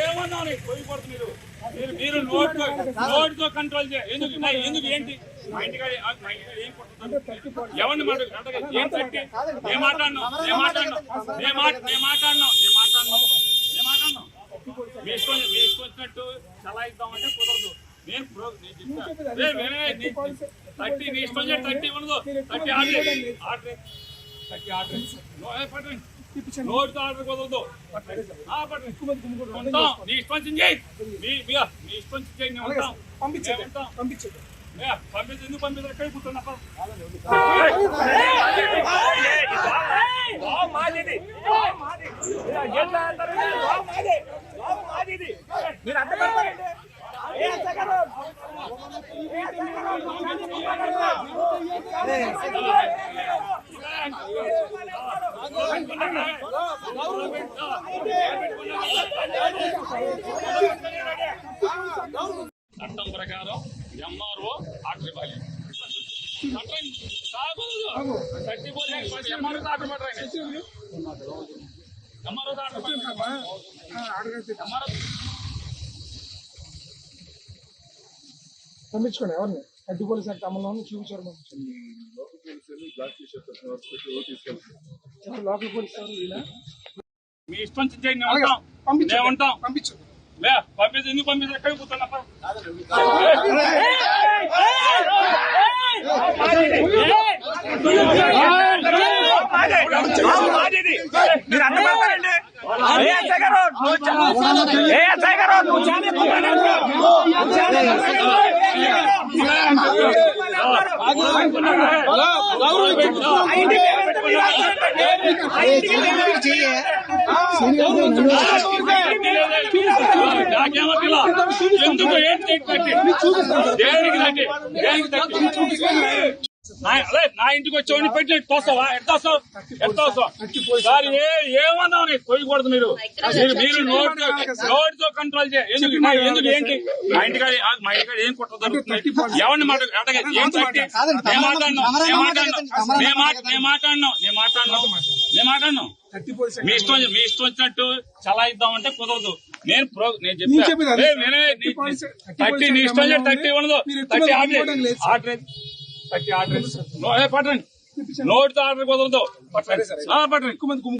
ఏమన్నా పోయిపోతుంది మీరు నోటితో కంట్రోల్ చేయాలి. ఎందుకు ఏంటి మా ఇంటికాడ ఏం కొడుతున్నారు? ఎవరిని ఏం తట్టి నేను మాట్లాడినా మీ ఇష్టం వచ్చినట్టు చలాయిద్దామంటే కుదరదు. నేను థర్టీ నీ ఇష్టం థర్టీ ఉండదు. థర్టీ ఆర్డర్ నోటితో ఆర్డర్ కుదరదు. ఉంటాం నీ ఇష్టం చేయి. మీ ఇష్టం చేయి. ఉంటాం పంపించండి. ఎందుకు పంపించారు? ఎక్కడ కూర్చున్నా మీరు అడ్డ పెడతారండి. చట్టం ప్రకారం ఎంఆర్ఓ ఆర్డర్ ఇవ్వాలి. పంపించుకోండి. ఎవరిని అడ్డు పోలీసు యాక్ట్ అమల్లో చూపించారు. లోకల్ పోలీసు మీ ఇష్టం చేయండి. ఉంటాం పంపించండి. పంపించి ఎందుకు పంపించారు? ఎక్కడ కూర్చున్నా మీరు అడ్డ పెడతారండి. ఎందుకు నా ఇంటికి వచ్చేవాడిని పెట్టి తోస్తావా? ఎట్టావు సార్? ఏమన్నా పోయకూడదు. మీరు నోటితో కంట్రోల్ చేయాలి. ఎందుకు ఏంటి మా ఇంటికాడ ఏం కొట్టదు? ఎవరిని ఏం తట్టి నేను మాట్లాడినాం. మీ ఇష్టం వచ్చినట్టు చలాయిద్దామంటే కుదరదు. నేను చెప్పాను. థర్టీ నీ ఇష్టం 30 ఉండదు. 30 ఆర్డర్ పట్టండి. నోటితో ఆర్డర్ కుదరదు. పట్టండి.